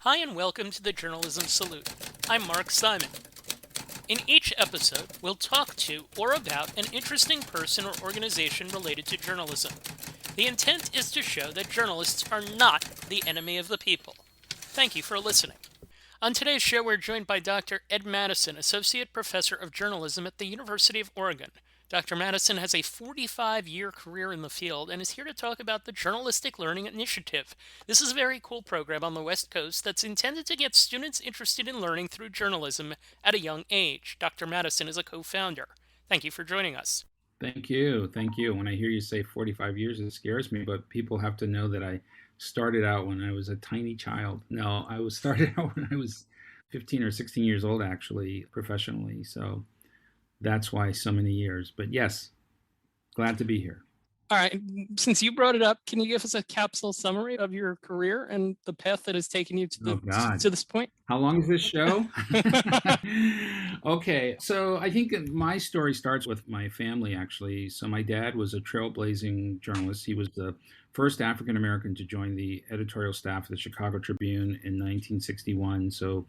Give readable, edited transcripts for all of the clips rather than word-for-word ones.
Hi and welcome to the Journalism Salute. I'm Mark Simon. In each episode, we'll talk to or about an interesting person or organization related to journalism. The intent is to show that journalists are not the enemy of the people. Thank you for listening. On today's show, we're joined by Dr. Ed Madison, Associate Professor of Journalism at the University of Oregon. Dr. Madison has a 45-year career in the field and is here to talk about the Journalistic Learning Initiative. This is a very cool program on the West Coast that's intended to get students interested in learning through journalism at a young age. Dr. Madison is a co-founder. Thank you for joining us. Thank you. Thank you. When I hear you say 45 years, it scares me, but people have to know that I started out when I was a tiny child. No, I started out when I was 15 or 16 years old, actually, professionally. So that's why so many years. But yes, glad to be here. All right. Since you brought it up, can you give us a capsule summary of your career and the path that has taken you to this point? How long is this show? Okay, so I think my story starts with my family, actually. So my dad was a trailblazing journalist. He was the first African American to join the editorial staff of the Chicago Tribune in 1961. So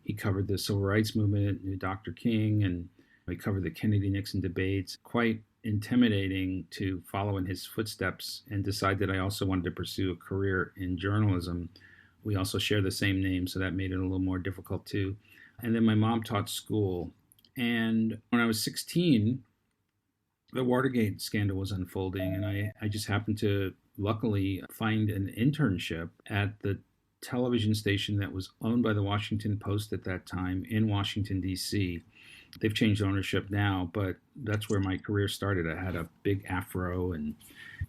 he covered the civil rights movement, knew Dr. King, and he covered the Kennedy-Nixon debates. Quite intimidating to follow in his footsteps, and decide that I also wanted to pursue a career in journalism. We also share the same name, so that made it a little more difficult too. And then my mom taught school. And when I was 16, the Watergate scandal was unfolding, and I just happened to luckily find an internship at the television station that was owned by the Washington Post at that time in Washington, D.C. They've changed ownership now, but that's where my career started. I had a big afro, and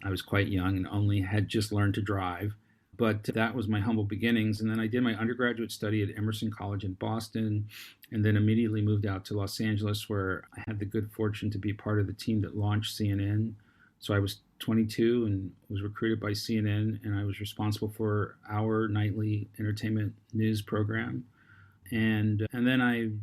I was quite young and only had just learned to drive. But that was my humble beginnings. And then I did my undergraduate study at Emerson College in Boston, and then immediately moved out to Los Angeles, where I had the good fortune to be part of the team that launched CNN. So I was 22 and was recruited by CNN, and I was responsible for our nightly entertainment news program. And then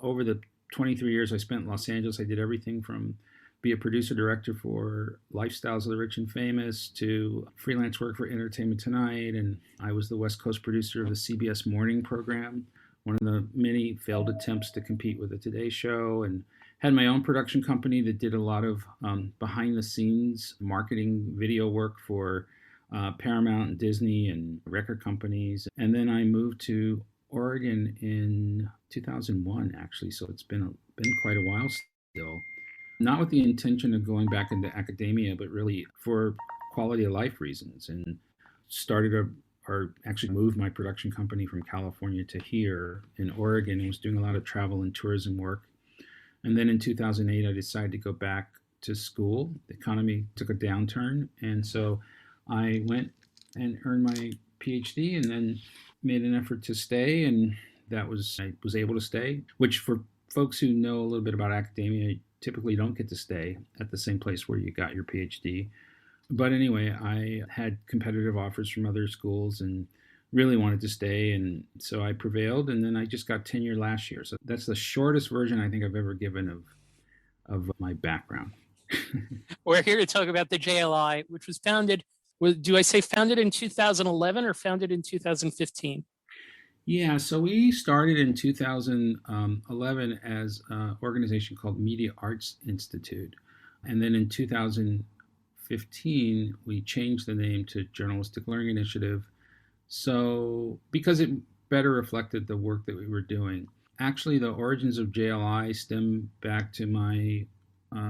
over the 23 years I spent in Los Angeles, I did everything from be a producer-director for Lifestyles of the Rich and Famous to freelance work for Entertainment Tonight. And I was the West Coast producer of the CBS morning program, one of the many failed attempts to compete with the Today Show, and had my own production company that did a lot of behind-the-scenes marketing video work for Paramount and Disney and record companies. And then I moved to Oregon in 2001, actually, so it's been quite a while still. Not with the intention of going back into academia, but really for quality of life reasons, and actually moved my production company from California to here in Oregon, and was doing a lot of travel and tourism work. And then in 2008, I decided to go back to school. The economy took a downturn, and so I went and earned my PhD, and then made an effort to stay, and I was able to stay, which for folks who know a little bit about academia, typically don't get to stay at the same place where you got your PhD. But anyway, I had competitive offers from other schools and really wanted to stay, and so I prevailed, and then I just got tenure last year. So that's the shortest version I think I've ever given of my background. We're here to talk about the JLI, which was founded in 2011 or founded in 2015? Yeah, so we started in 2011 as an organization called Media Arts Institute. And then in 2015, we changed the name to Journalistic Learning Initiative. So because it better reflected the work that we were doing. Actually, the origins of JLI stem back to my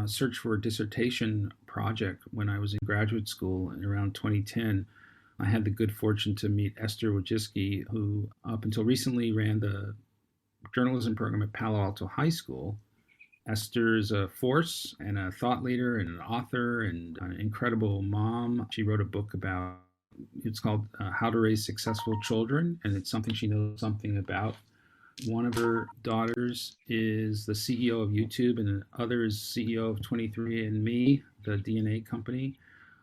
search for a dissertation project when I was in graduate school in around 2010. I had the good fortune to meet Esther Wojcicki, who up until recently ran the journalism program at Palo Alto High School. Esther is a force and a thought leader and an author and an incredible mom. She wrote a book it's called How to Raise Successful Children, and it's something she knows something about. One of her daughters is the CEO of YouTube, and the other is CEO of 23andMe, the DNA company.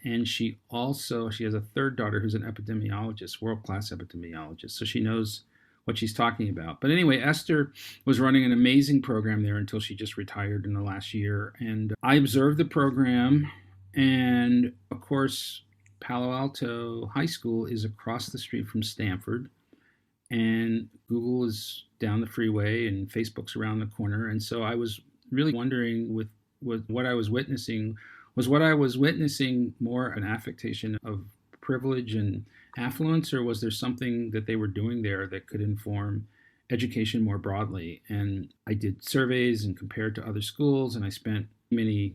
And she has a third daughter who's an epidemiologist, world-class epidemiologist. So she knows what she's talking about. But anyway, Esther was running an amazing program there until she just retired in the last year. And I observed the program. And of course, Palo Alto High School is across the street from Stanford. And Google is down the freeway and Facebook's around the corner. And so I was really wondering with what I was witnessing, was what I was witnessing more an affectation of privilege and affluence, or was there something that they were doing there that could inform education more broadly? And I did surveys and compared to other schools, and I spent many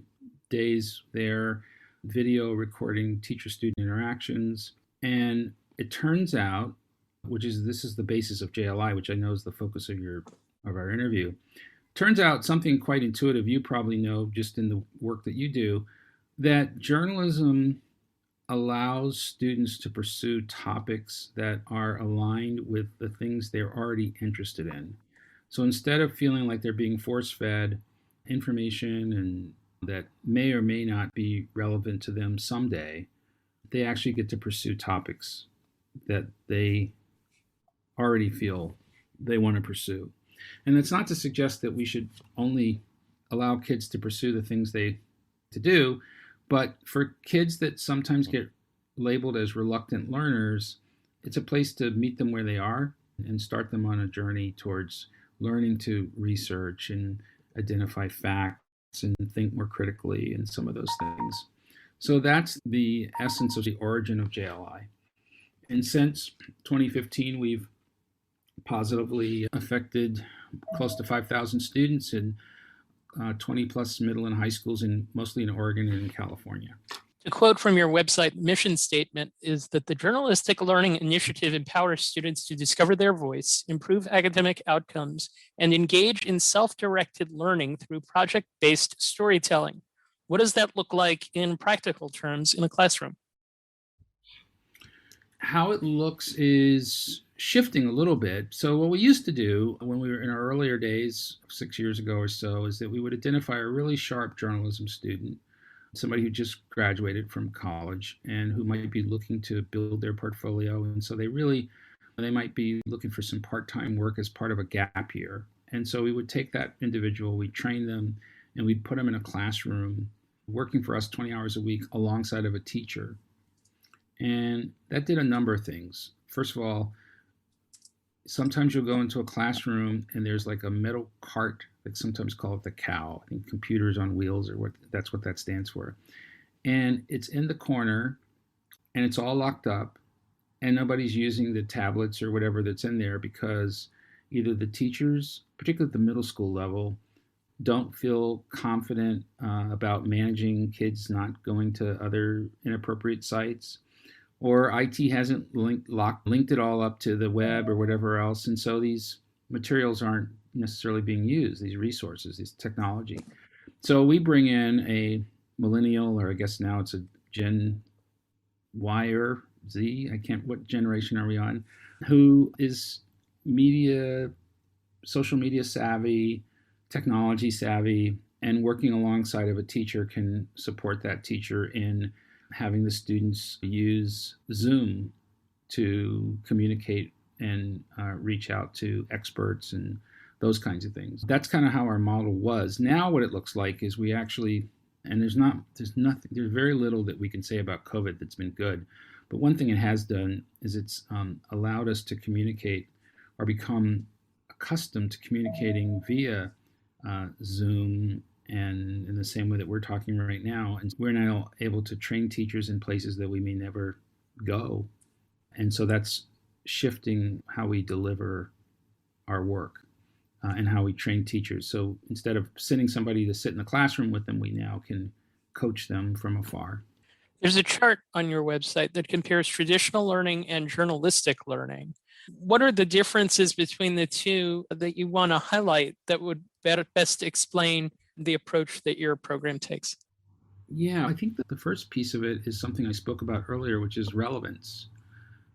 days there video recording teacher-student interactions. And it turns out, this is the basis of JLI, which I know is the focus of our interview. Turns out something quite intuitive, you probably know just in the work that you do, that journalism allows students to pursue topics that are aligned with the things they're already interested in. So instead of feeling like they're being force-fed information and that may or may not be relevant to them someday, they actually get to pursue topics that they already feel they want to pursue. And it's not to suggest that we should only allow kids to pursue the things they to do, but for kids that sometimes get labeled as reluctant learners, it's a place to meet them where they are and start them on a journey towards learning to research and identify facts and think more critically and some of those things. So that's the essence of the origin of JLI. And since 2015, we've positively affected close to 5,000 students in 20 plus middle and high schools, mostly in Oregon and in California. To quote from your website mission statement is that the Journalistic Learning Initiative empowers students to discover their voice, improve academic outcomes, and engage in self-directed learning through project-based storytelling. What does that look like in practical terms in a classroom? How it looks is shifting a little bit. So what we used to do when we were in our earlier days, 6 years ago or so, is that we would identify a really sharp journalism student, somebody who just graduated from college and who might be looking to build their portfolio. And so they might be looking for some part-time work as part of a gap year. And so we would take that individual, we'd train them, and we'd put them in a classroom working for us 20 hours a week alongside of a teacher. And that did a number of things. First of all, sometimes you'll go into a classroom and there's like a metal cart, they sometimes call it the cow. I think computers on wheels, or that's what that stands for. And it's in the corner and it's all locked up and nobody's using the tablets or whatever that's in there because either the teachers, particularly at the middle school level, don't feel confident about managing kids not going to other inappropriate sites, or IT hasn't linked it all up to the web or whatever else. And so these materials aren't necessarily being used, these resources, this technology. So we bring in a millennial, or I guess now it's a Gen Y or Z, what generation are we on, who is social media savvy, technology savvy, and working alongside of a teacher can support that teacher in having the students use Zoom to communicate and reach out to experts and those kinds of things. That's kind of how our model was. Now what it looks like is we actually, and there's very little that we can say about COVID that's been good. But one thing it has done is it's allowed us to communicate or become accustomed to communicating via Zoom, and in the same way that we're talking right now. And we're now able to train teachers in places that we may never go. And so that's shifting how we deliver our work and how we train teachers. So instead of sending somebody to sit in the classroom with them, we now can coach them from afar. There's a chart on your website that compares traditional learning and journalistic learning. What are the differences between the two that you want to highlight that would best explain the approach that your program takes? Yeah, I think that the first piece of it is something I spoke about earlier, which is relevance.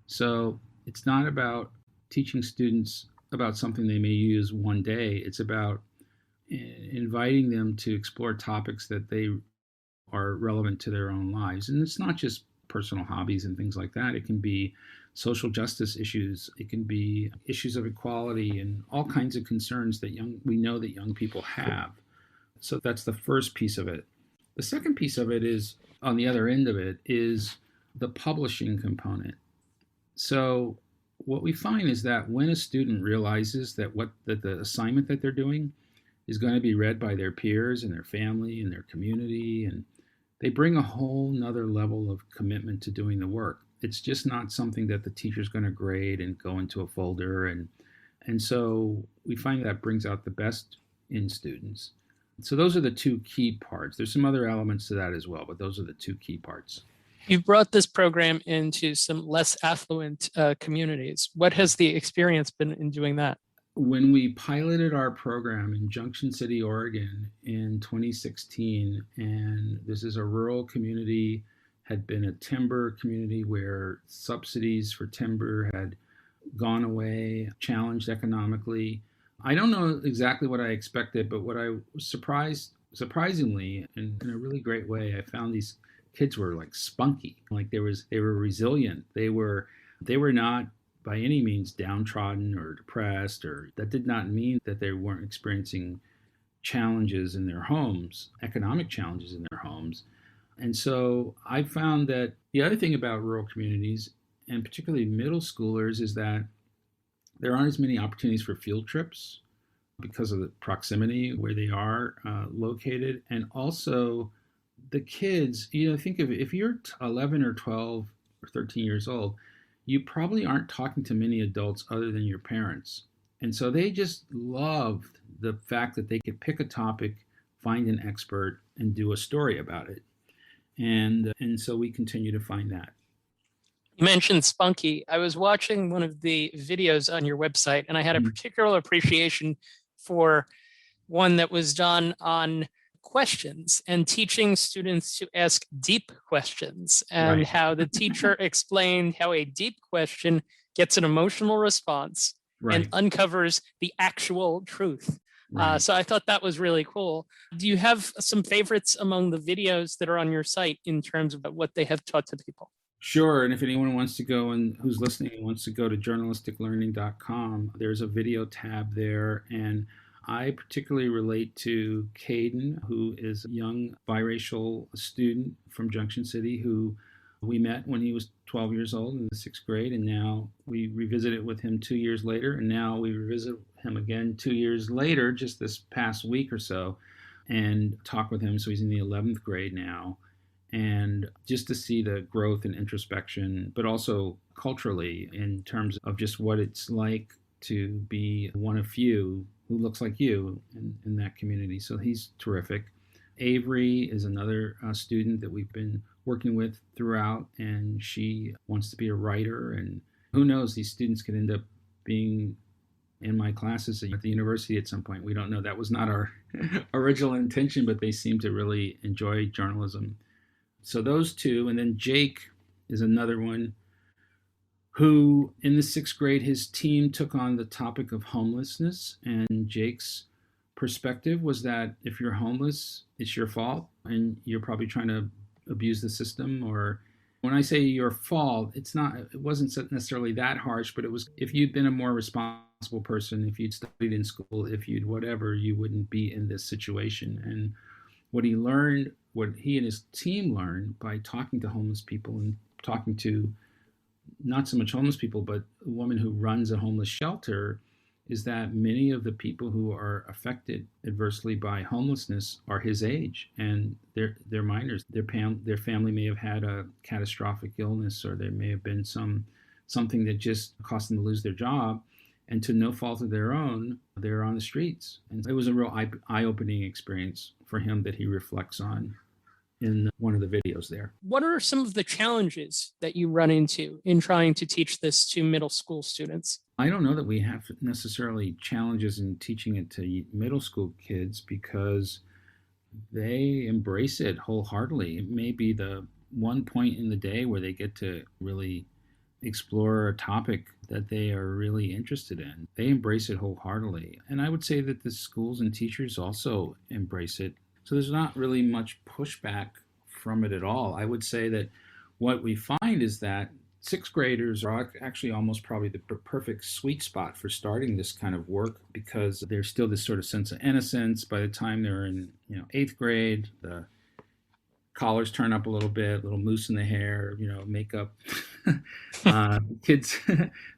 So it's not about teaching students about something they may use one day. It's about inviting them to explore topics that they are relevant to their own lives. And it's not just personal hobbies and things like that. It can be social justice issues. It can be issues of equality and all kinds of concerns that we know that young people have. So that's the first piece of it. The second piece of it is, on the other end of it, is the publishing component. So what we find is that when a student realizes that the assignment that they're doing is going to be read by their peers and their family and their community, and they bring a whole nother level of commitment to doing the work. It's just not something that the teacher's going to grade and go into a folder, and so we find that brings out the best in students. So those are the two key parts. There's some other elements to that as well, but those are the two key parts. You've brought this program into some less affluent communities. What has the experience been in doing that? When we piloted our program in Junction City, Oregon in 2016, and this is a rural community, had been a timber community where subsidies for timber had gone away, challenged economically. I don't know exactly what I expected, but what I was surprisingly, in a really great way, I found these kids were like spunky, like they were resilient. They were not by any means downtrodden or depressed, or that did not mean that they weren't experiencing challenges in their homes, economic challenges in their homes. And so I found that the other thing about rural communities, and particularly middle schoolers, is that there aren't as many opportunities for field trips because of the proximity where they are located. And also the kids, think of it, if you're 11 or 12 or 13 years old, you probably aren't talking to many adults other than your parents. And so they just loved the fact that they could pick a topic, find an expert, and do a story about it. And so we continue to find that. You mentioned spunky. I was watching one of the videos on your website, and I had a particular appreciation for one that was done on questions and teaching students to ask deep questions, and Right. how the teacher explained how a deep question gets an emotional response and Right. uncovers the actual truth. Right. So I thought that was really cool. Do you have some favorites among the videos that are on your site in terms of what they have taught to people? Sure. And if anyone wants to go and who's listening wants to go to journalisticlearning.com, there's a video tab there. And I particularly relate to Caden, who is a young biracial student from Junction City who we met when he was 12 years old in the sixth grade. And now we revisited with him 2 years later. And now we revisit him again 2 years later, just this past week or so, and talk with him. So he's in the 11th grade now. And just to see the growth and introspection, but also culturally in terms of just what it's like to be one of few who looks like you in that community. So he's terrific. Avery is another student that we've been working with throughout, and she wants to be a writer. And who knows, these students could end up being in my classes at the university at some point. We don't know. That was not our original intention, but they seem to really enjoy journalism. So those two, and then Jake is another one who in the sixth grade, his team took on the topic of homelessness. And Jake's perspective was that if you're homeless, it's your fault and you're probably trying to abuse the system. Or when I say your fault, it wasn't necessarily that harsh, but it was, if you'd been a more responsible person, if you'd studied in school, if you'd whatever, you wouldn't be in this situation. And what he and his team learned by talking to homeless people and talking to not so much homeless people, but a woman who runs a homeless shelter, is that many of the people who are affected adversely by homelessness are his age, and they're minors. Their family may have had a catastrophic illness, or there may have been something that just caused them to lose their job, and to no fault of their own, they're on the streets. And it was a real eye-opening experience for him that he reflects on in one of the videos there. What are some of the challenges that you run into in trying to teach this to middle school students? I don't know that we have necessarily challenges in teaching it to middle school kids, because they embrace it wholeheartedly. It may be the one point in the day where they get to really explore a topic that they are really interested in. They embrace it wholeheartedly. And I would say that the schools and teachers also embrace it. So there's not really much pushback from it at all. I would say that what we find is that sixth graders are actually almost probably the perfect sweet spot for starting this kind of work, because there's still this sort of sense of innocence. By the time they're in eighth grade, the collars turn up a little mousse in the hair, makeup. Kids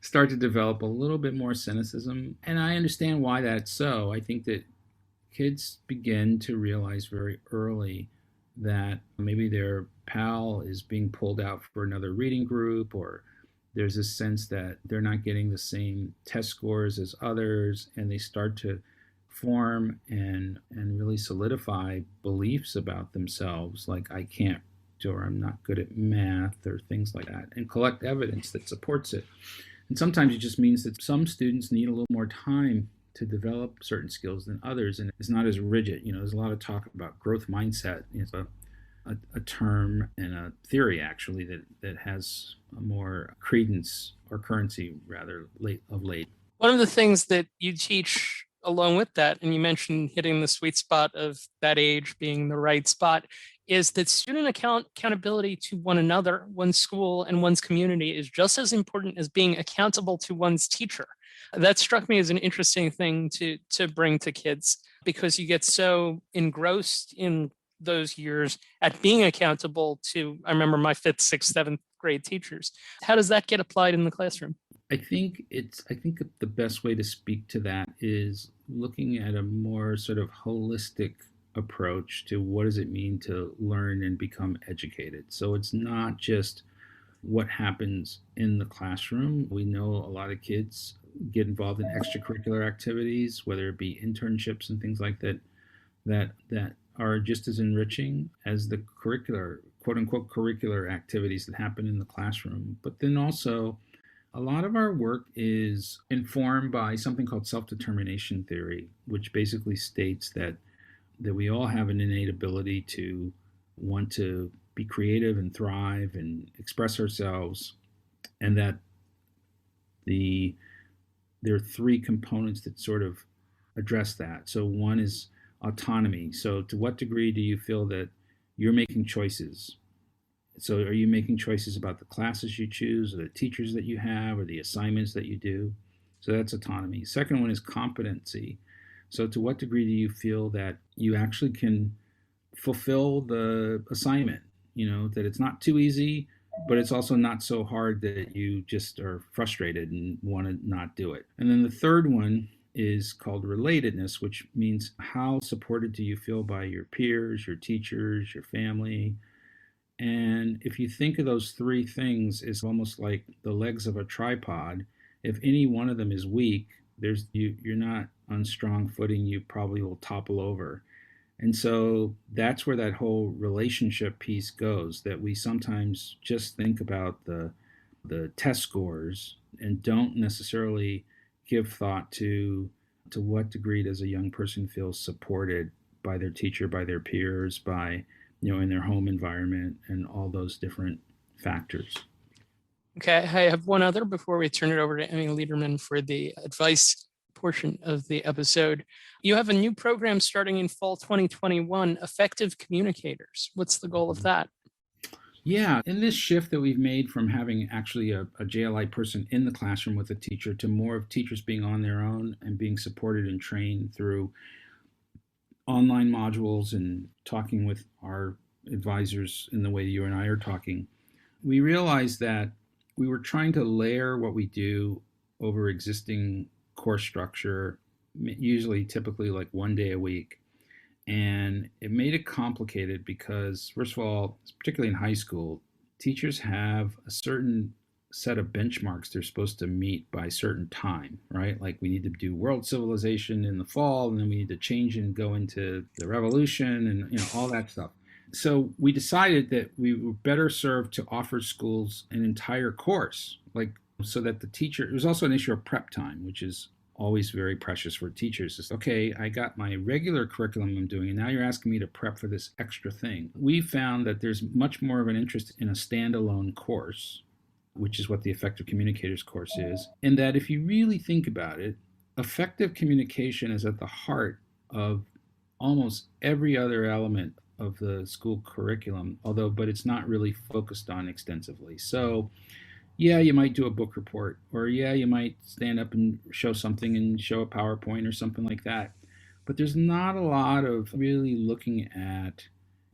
start to develop a little bit more cynicism. And I understand why that's so. I think that kids begin to realize very early that maybe their pal is being pulled out for another reading group, or there's a sense that they're not getting the same test scores as others, and they start to form and really solidify beliefs about themselves, like I can't, or I'm not good at math, or things like that, and collect evidence that supports it. And sometimes it just means that some students need a little more time to develop certain skills than others, and it's not as rigid. There's a lot of talk about growth mindset. It's a term and a theory actually that has a more credence or currency rather late. One of the things that you teach along with that, and you mentioned hitting the sweet spot of that age being the right spot, is that student accountability to one another, one's school, and one's community is just as important as being accountable to one's teacher. That struck me as an interesting thing to bring to kids, because you get so engrossed in those years at being accountable to, I remember my 5th, 6th, 7th grade teachers. How does that get applied in the classroom? I think the best way to speak to that is looking at a more sort of holistic approach to what does it mean to learn and become educated. So it's not just what happens in the classroom. We know a lot of kids get involved in extracurricular activities, whether it be internships and things like that are just as enriching as the curricular, quote unquote, curricular activities that happen in the classroom. But then also, a lot of our work is informed by something called self-determination theory, which basically states that we all have an innate ability to want to be creative and thrive and express ourselves, and that there are 3 components that sort of address that. So one is autonomy. So to what degree do you feel that you're making choices? So are you making choices about the classes you choose, or the teachers that you have, or the assignments that you do? So that's autonomy. Second one is competency. So to what degree do you feel that you actually can fulfill the assignment? That it's not too easy, but it's also not so hard that you just are frustrated and want to not do it. And then the third one is called relatedness, which means how supported do you feel by your peers, your teachers, your family. And if you think of those 3 things as almost like the legs of a tripod, if any one of them is weak, you're not on strong footing, you probably will topple over. And so that's where that whole relationship piece goes, that we sometimes just think about the test scores and don't necessarily give thought to what degree does a young person feel supported by their teacher, by their peers, by in their home environment, and all those different factors. Okay, I have one other before we turn it over to Emmy Liederman for the advice portion of the episode. You have a new program starting in fall 2021, Effective Communicators. What's the goal of that? Yeah, in this shift that we've made from having actually a JLI person in the classroom with a teacher to more of teachers being on their own and being supported and trained through online modules and talking with our advisors in the way you and I are talking, we realized that we were trying to layer what we do over existing course structure, usually typically like 1 day a week. And it made it complicated because, first of all, particularly in high school, teachers have a certain set of benchmarks they're supposed to meet by a certain time, right? Like we need to do world civilization in the fall, and then we need to change and go into the revolution and all that stuff. So we decided that we were better served to offer schools an entire course, like so that the teacher, there's also an issue of prep time, which is always very precious for teachers. It's okay, I got my regular curriculum I'm doing, and now you're asking me to prep for this extra thing. We found that there's much more of an interest in a standalone course, which is what the Effective Communicators course is, and that if you really think about it, effective communication is at the heart of almost every other element of the school curriculum, but it's not really focused on extensively. So yeah, you might do a book report, or yeah, you might stand up and show something and show a PowerPoint or something like that. But there's not a lot of really looking at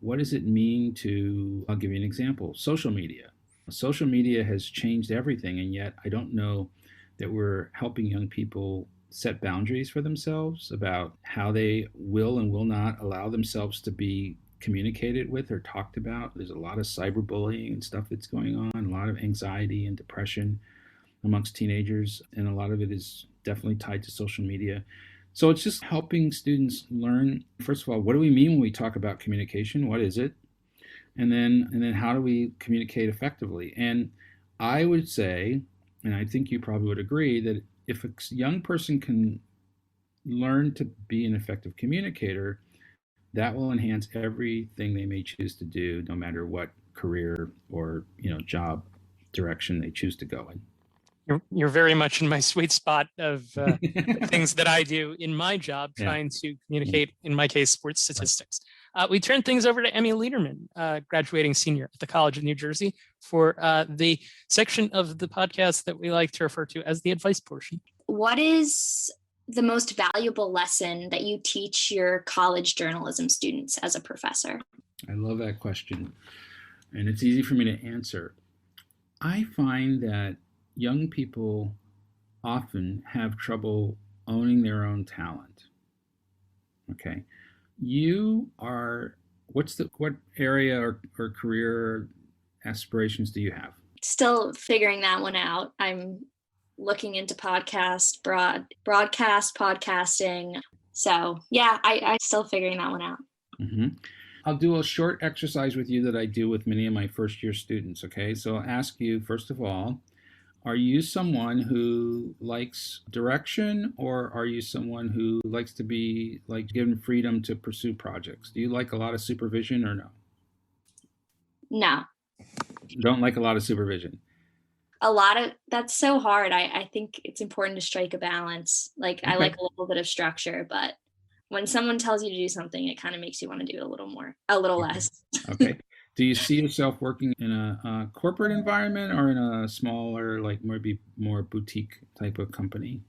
what does it mean to, I'll give you an example, social media. Social media has changed everything, and yet I don't know that we're helping young people set boundaries for themselves about how they will and will not allow themselves to be communicated with or talked about. There's a lot of cyberbullying and stuff that's going on, a lot of anxiety and depression amongst teenagers, and a lot of it is definitely tied to social media. So it's just helping students learn, first of all, what do we mean when we talk about communication? What is it? And then how do we communicate effectively? And I would say, and I think you probably would agree, that if a young person can learn to be an effective communicator, that will enhance everything they may choose to do, no matter what career or job direction they choose to go in. You're very much in my sweet spot of things that I do in my job, trying to communicate, in my case, sports statistics. We turn things over to Emmy Lederman, graduating senior at the College of New Jersey, for the section of the podcast that we like to refer to as the advice portion. What is the most valuable lesson that you teach your college journalism students as a professor? I love that question, and it's easy for me to answer. I find that young people often have trouble owning their own talent. Okay. What area or career aspirations do you have? Still figuring that one out. I'm looking into broadcast, podcasting. So yeah, I'm still figuring that one out. Mm-hmm. I'll do a short exercise with you that I do with many of my first year students. Okay. So I'll ask you, first of all, are you someone who likes direction, or are you someone who likes to be given freedom to pursue projects? Do you like a lot of supervision or no? No. Don't like a lot of supervision? That's so hard. I think it's important to strike a balance. Okay. I like a little bit of structure, but when someone tells you to do something, it kind of makes you want to do a little less. Okay. Do you see yourself working in a corporate environment or in a smaller, maybe more boutique type of company?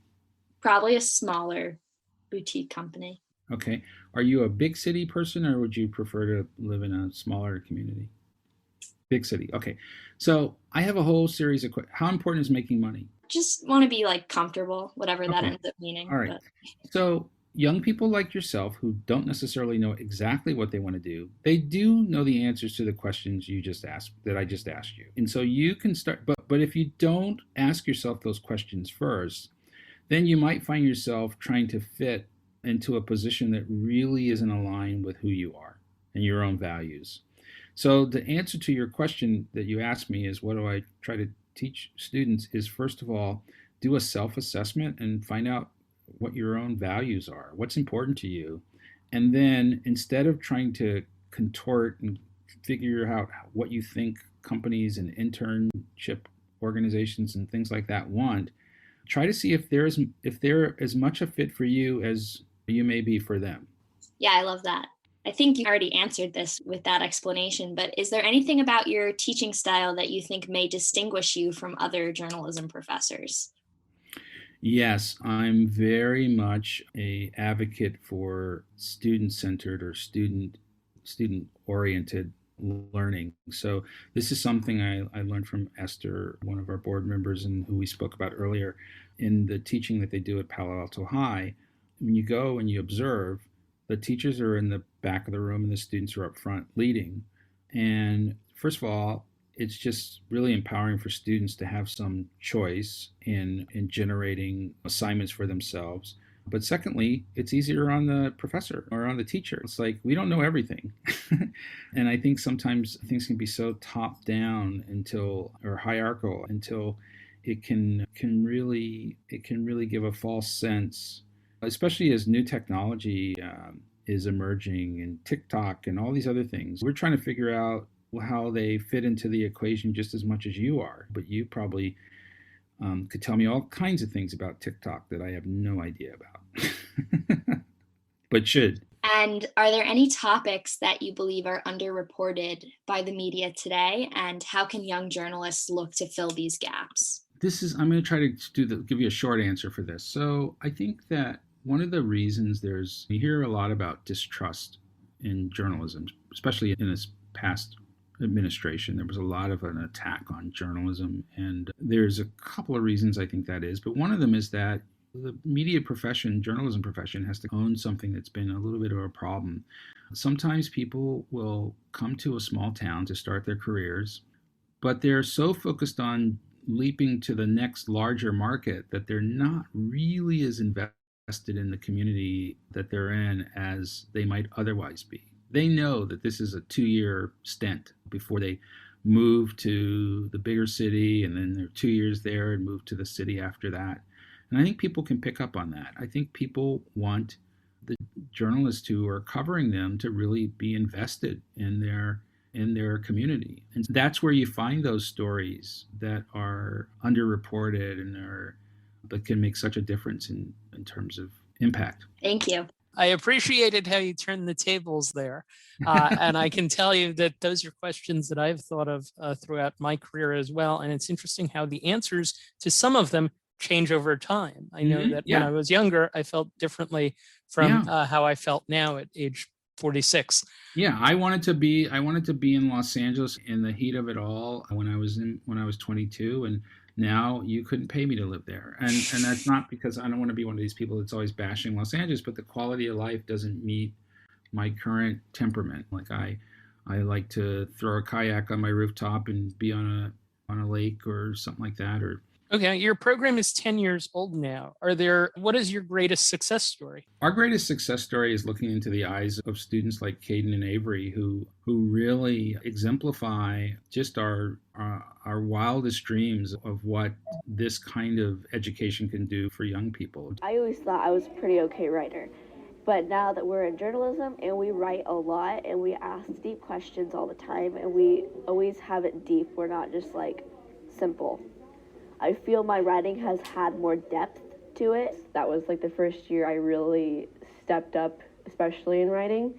Probably a smaller boutique company. Okay. Are you a big city person, or would you prefer to live in a smaller community? Big city. Okay. So I have a whole series of questions. How important is making money? Just want to be comfortable, whatever that ends up meaning. All right. So young people like yourself who don't necessarily know exactly what they want to do, they do know the answers to the questions that I just asked you. And so you can start, but if you don't ask yourself those questions first, then you might find yourself trying to fit into a position that really isn't aligned with who you are and your own values. So the answer to your question that you asked me is, what do I try to teach students, is first of all, do a self-assessment and find out what your own values are, what's important to you. And then instead of trying to contort and figure out what you think companies and internship organizations and things like that want, try to see if they're as much a fit for you as you may be for them. Yeah, I love that. I think you already answered this with that explanation, but is there anything about your teaching style that you think may distinguish you from other journalism professors? Yes, I'm very much an advocate for student-centered or student-oriented learning. So this is something I learned from Esther, one of our board members, and who we spoke about earlier, in the teaching that they do at Palo Alto High. When you go and you observe, the teachers are in the back of the room and the students are up front leading. And first of all, it's just really empowering for students to have some choice in generating assignments for themselves. But secondly, it's easier on the professor or on the teacher. It's like, we don't know everything. And I think sometimes things can be so top down or hierarchical until it can really give a false sense, especially as new technology is emerging, and TikTok and all these other things. We're trying to figure out how they fit into the equation just as much as you are. But you probably could tell me all kinds of things about TikTok that I have no idea about, but should. And are there any topics that you believe are underreported by the media today? And how can young journalists look to fill these gaps? I'm going to try to give you a short answer for this. So I think that one of the reasons you hear a lot about distrust in journalism, especially in this past administration. There was a lot of an attack on journalism, and there's a couple of reasons I think that is, but one of them is that the media profession, journalism profession, has to own something that's been a little bit of a problem. Sometimes people will come to a small town to start their careers, but they're so focused on leaping to the next larger market that they're not really as invested in the community that they're in as they might otherwise be. They know that this is a 2-year stint before they move to the bigger city, and then they're 2 years there and move to the city after that. And I think people can pick up on that. I think people want the journalists who are covering them to really be invested in their community. And that's where you find those stories that are underreported and but can make such a difference in terms of impact. Thank you. I appreciated how you turned the tables there. And I can tell you that those are questions that I've thought of throughout my career as well. And it's interesting how the answers to some of them change over time. I know that when I was younger, I felt differently from how I felt now at age 46. Yeah, I wanted to be in Los Angeles in the heat of it all when I was 22, and now you couldn't pay me to live there. And that's not because I don't want to be one of these people that's always bashing Los Angeles, but the quality of life doesn't meet my current temperament. Like I like to throw a kayak on my rooftop and be on a lake or something like that. Or okay, your program is 10 years old now. What is your greatest success story? Our greatest success story is looking into the eyes of students like Caden and Avery who really exemplify just our wildest dreams of what this kind of education can do for young people. I always thought I was a pretty okay writer, but now that we're in journalism and we write a lot and we ask deep questions all the time and we always have it deep, we're not just like simple. I feel my writing has had more depth to it. That was like the first year I really stepped up, especially in writing,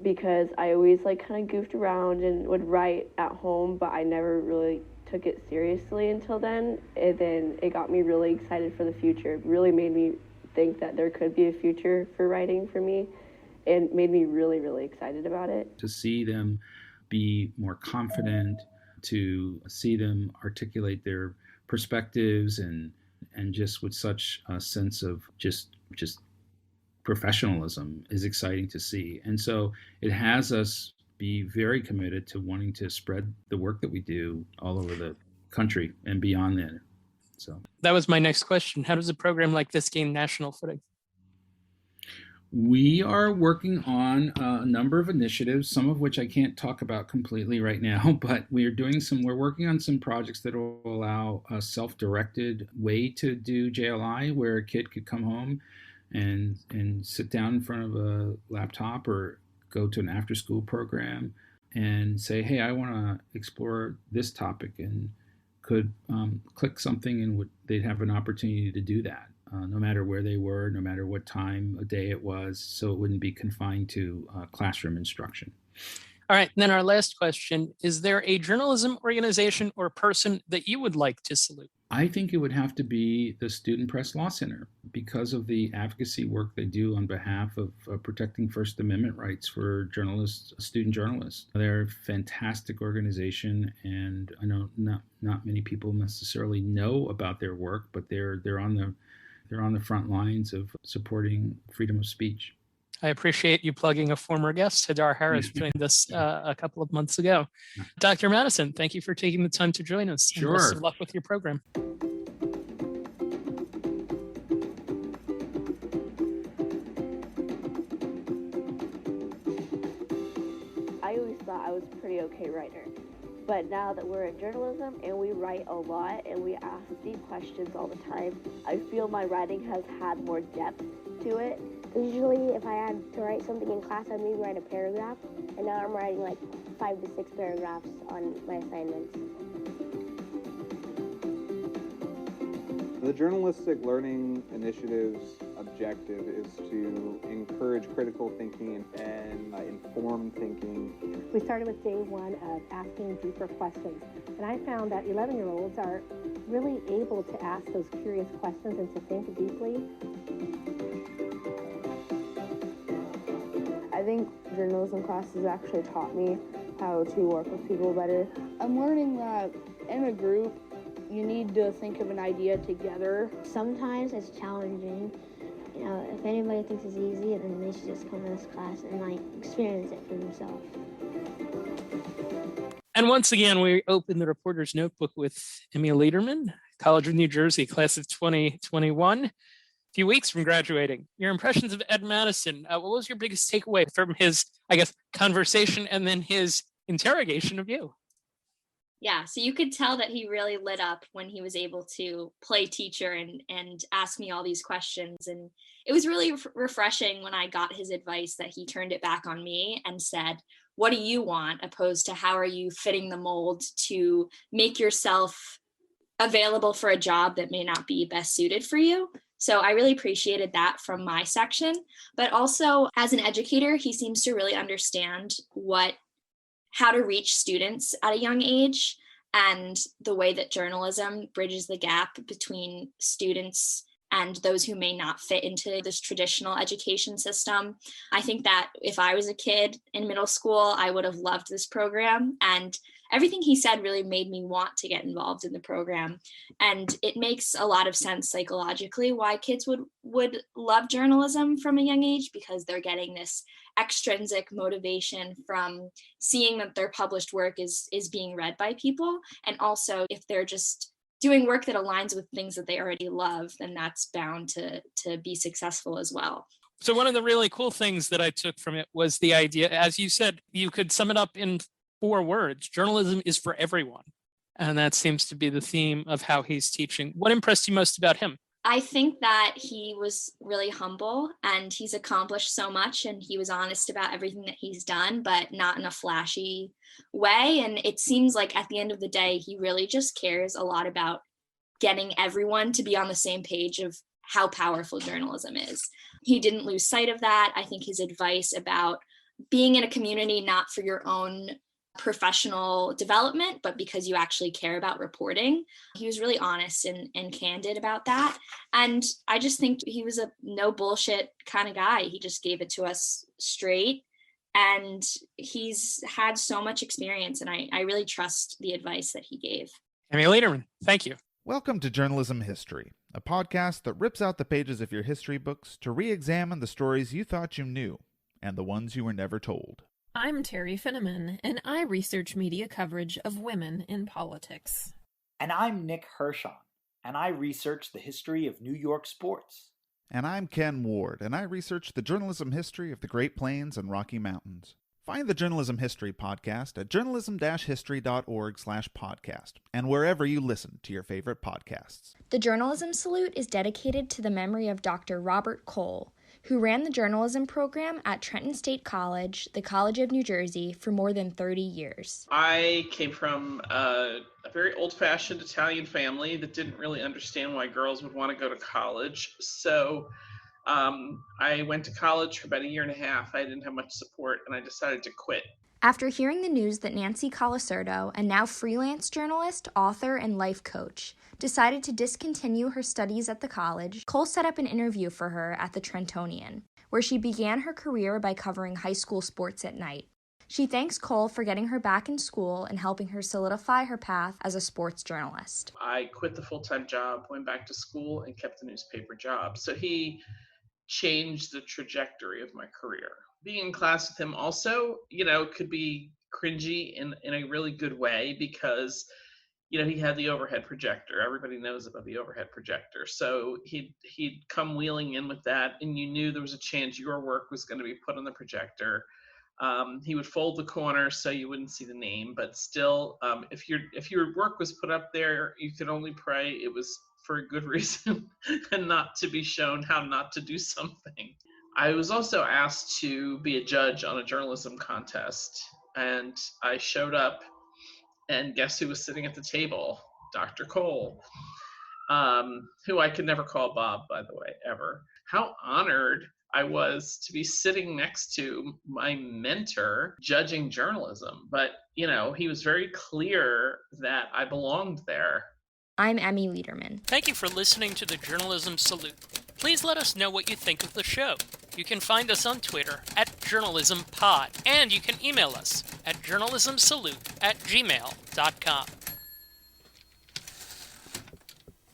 because I always like kind of goofed around and would write at home, but I never really took it seriously until then. And then it got me really excited for the future. It really made me think that there could be a future for writing for me, and made me really, really excited about it. To see them be more confident, to see them articulate their perspectives and just with such a sense of just professionalism is exciting to see. And so it has us be very committed to wanting to spread the work that we do all over the country and beyond that. So that was my next question. How does a program like this gain national footing? We are working on a number of initiatives, some of which I can't talk about completely right now, but we're working on some projects that will allow a self-directed way to do JLI, where a kid could come home and sit down in front of a laptop or go to an after-school program and say, hey, I want to explore this topic, and could click something and they'd have an opportunity to do that. No matter where they were, no matter what time of day it was, so it wouldn't be confined to classroom instruction. All right, and then our last question, is there a journalism organization or person that you would like to salute? I think it would have to be the Student Press Law Center, because of the advocacy work they do on behalf of protecting First Amendment rights for student journalists. They're a fantastic organization, and I know not many people necessarily know about their work, but they're on the front lines of supporting freedom of speech. I appreciate you plugging a former guest. Hadar Harris joined us a couple of months ago. Dr. Madison, thank you for taking the time to join us. Sure. And best of luck with your program. I always thought I was a pretty okay writer, but now that we're in journalism and we write a lot and we ask deep questions all the time, I feel my writing has had more depth to it. Usually, if I had to write something in class, I'd maybe write a paragraph, and now I'm writing like 5 to 6 paragraphs on my assignments. The Journalistic Learning Initiative's objective is to encourage critical thinking and informed thinking. We started with day one of asking deeper questions, and I found that 11-year-olds are really able to ask those curious questions and to think deeply. I think journalism classes actually taught me how to work with people better. I'm learning that in a group, you need to think of an idea together. Sometimes it's challenging. You know, if anybody thinks it's easy, then they should just come to this class and experience it for themselves. And once again, we open the reporter's notebook with Emmy Lederman, College of New Jersey, class of 2021. A few weeks from graduating. Your impressions of Ed Madison. What was your biggest takeaway from his, conversation and then his interrogation of you? Yeah, so you could tell that he really lit up when he was able to play teacher and ask me all these questions. And it was really refreshing when I got his advice that he turned it back on me and said, what do you want, opposed to how are you fitting the mold to make yourself available for a job that may not be best suited for you. So I really appreciated that from my section. But also as an educator, he seems to really understand how to reach students at a young age and the way that journalism bridges the gap between students and those who may not fit into this traditional education system. I think that if I was a kid in middle school, I would have loved this program. And everything he said really made me want to get involved in the program. And it makes a lot of sense psychologically why kids would love journalism from a young age, because they're getting this extrinsic motivation from seeing that their published work is being read by people. And also if they're just doing work that aligns with things that they already love, then that's bound to be successful as well. So one of the really cool things that I took from it was the idea, as you said, you could sum it up in 4 words: journalism is for everyone. And that seems to be the theme of how he's teaching. What impressed you most about him? I think that he was really humble and he's accomplished so much, and he was honest about everything that he's done, but not in a flashy way. And it seems like at the end of the day, he really just cares a lot about getting everyone to be on the same page of how powerful journalism is. He didn't lose sight of that. I think his advice about being in a community not for your own professional development, but because you actually care about reporting. He was really honest and candid about that. And I just think he was a no bullshit kind of guy. He just gave it to us straight. And he's had so much experience, and I really trust the advice that he gave. Emmy Lederman, thank you. Welcome to Journalism History, a podcast that rips out the pages of your history books to re-examine the stories you thought you knew and the ones you were never told. I'm Terry Finneman, and I research media coverage of women in politics. And I'm Nick Hirschon, and I research the history of New York sports. And I'm Ken Ward, and I research the journalism history of the Great Plains and Rocky Mountains. Find the Journalism History podcast at journalism-history.org/podcast and wherever you listen to your favorite podcasts. The Journalism Salute is dedicated to the memory of Dr. Robert Cole, who ran the journalism program at Trenton State College, the College of New Jersey, for more than 30 years. I came from a very old-fashioned Italian family that didn't really understand why girls would want to go to college. So I went to college for about 1.5 years. I didn't have much support, and I decided to quit. After hearing the news that Nancy Colasurdo, a now freelance journalist, author, and life coach, decided to discontinue her studies at the college, Cole set up an interview for her at the Trentonian, where she began her career by covering high school sports at night. She thanks Cole for getting her back in school and helping her solidify her path as a sports journalist. I quit the full-time job, went back to school, and kept the newspaper job. So he changed the trajectory of my career. Being in class with him also, could be cringy in a really good way because, he had the overhead projector. Everybody knows about the overhead projector. So he'd come wheeling in with that, and you knew there was a chance your work was going to be put on the projector. He would fold the corner so you wouldn't see the name, but still, if your work was put up there, you could only pray it was for a good reason and not to be shown how not to do something. I was also asked to be a judge on a journalism contest, and I showed up, and guess who was sitting at the table? Dr. Cole, who I could never call Bob, by the way, ever. How honored I was to be sitting next to my mentor judging journalism. But, he was very clear that I belonged there. I'm Emmy Lederman. Thank you for listening to the Journalism Salute. Please let us know what you think of the show. You can find us on Twitter at JournalismPod, and you can email us at journalismsalute@gmail.com.